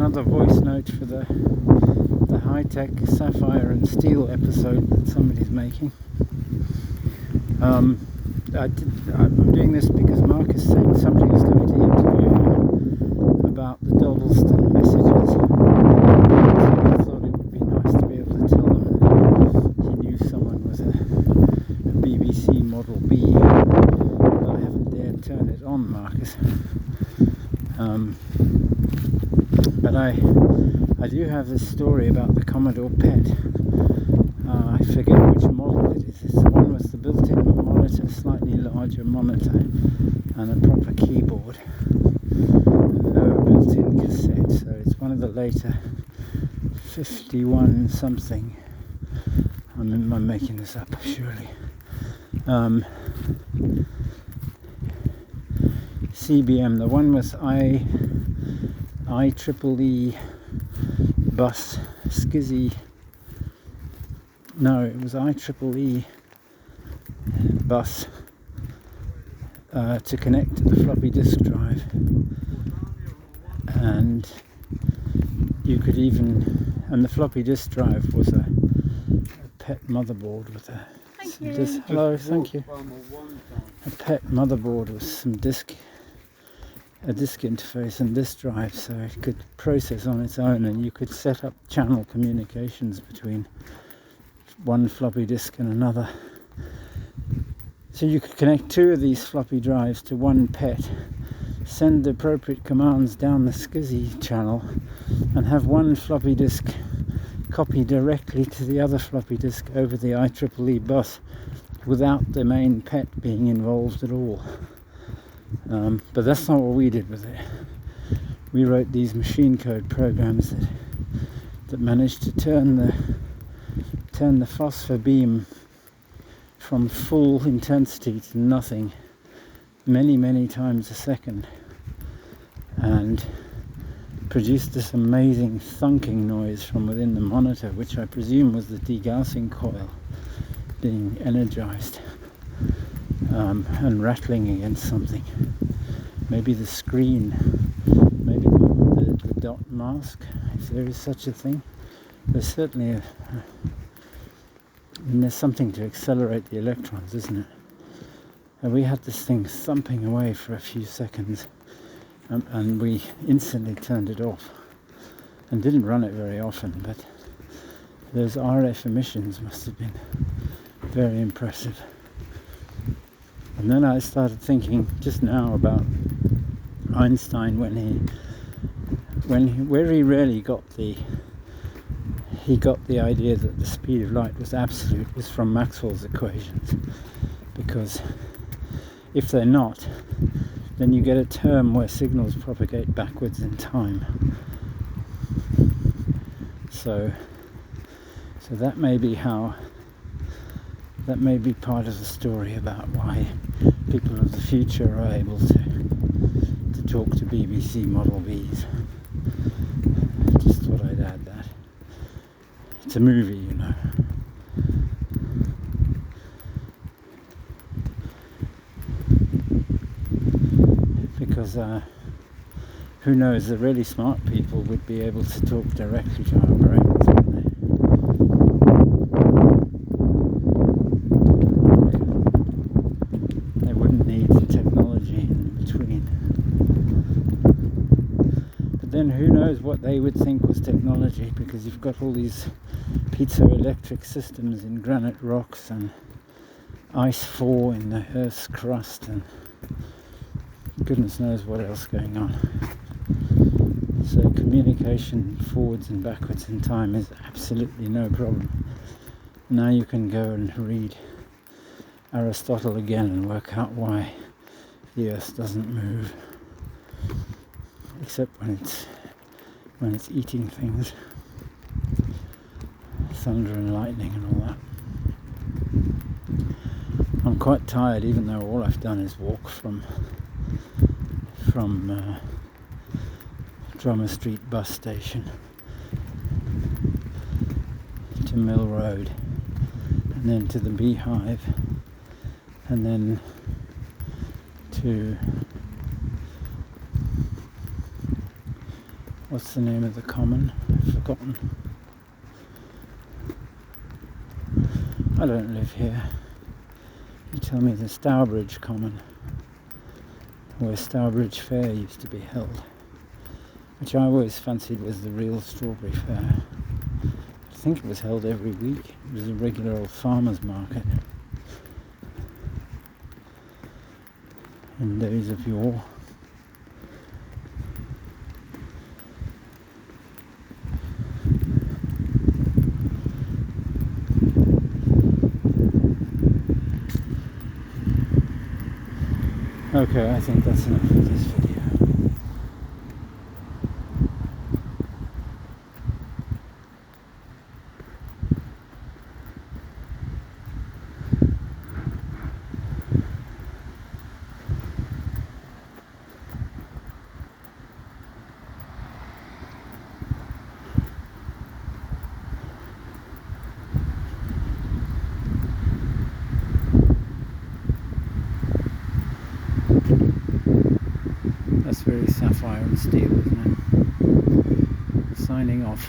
another voice note for the high-tech Sapphire and Steel episode that somebody's making. I'm doing this because Marcus said somebody was going to interview him about the Doddleston messages. So I thought it would be nice to be able to tell them he knew someone was a BBC Model B. But I haven't dared turn it on, Marcus. But I do have this story about the Commodore PET. I forget which model it is. It's the one with the built-in monitor, slightly larger monitor, and a proper keyboard. No built-in cassette, so it's one of the later 51 something. I'm making this up, surely. CBM, the one with IEEE bus SCSI. No, it was IEEE bus to connect to the floppy disk drive, and you could even, and the floppy disk drive was a PET motherboard with a disk. Hello, thank you. A PET motherboard with some a disk interface and disk drive, so it could process on its own, and you could set up channel communications between one floppy disk and another. So you could connect two of these floppy drives to one PET, send the appropriate commands down the SCSI channel, and have one floppy disk copy directly to the other floppy disk over the IEEE bus without the main PET being involved at all. But that's not what we did with it. We wrote these machine code programs that managed to turn the phosphor beam from full intensity to nothing many times a second, and produced this amazing thunking noise from within the monitor, which I presume was the degaussing coil being energized and rattling against something. Maybe the screen, maybe the dot mask, if there is such a thing. There's certainly there's something to accelerate the electrons, isn't it? And we had this thing thumping away for a few seconds, and we instantly turned it off and didn't run it very often, but those RF emissions must have been very impressive. And then I started thinking just now about Einstein where he really got the idea that the speed of light was absolute was from Maxwell's equations, because if they're not, then you get a term where signals propagate backwards in time. So that may be part of the story about why people of the future are able to talk to BBC Model Bs. Just thought I'd add that. It's a movie, you know. Because who knows, the really smart people would be able to talk directly to our brains, wouldn't they? They wouldn't need the technology in between. But then who knows what they would think was technology, because you've got all these piezoelectric systems in granite rocks and ice thaw in the Earth's crust, and goodness knows what else going on. So communication forwards and backwards in time is absolutely no problem. Now you can go and read Aristotle again and work out why the Earth doesn't move, except when it's eating things, thunder and lightning and all that. I'm quite tired, even though all I've done is walk from Drummer Street bus station to Mill Road, and then to the Beehive, and then to What's the name of the common? I've forgotten. I don't live here. You tell me the Stourbridge Common, where Stourbridge Fair used to be held, which I always fancied was the real strawberry fair. I think it was held every week. It was a regular old farmer's market in days of yore. Okay, I think that's enough of this video. That's very Sapphire and steel, isn't it? Signing off.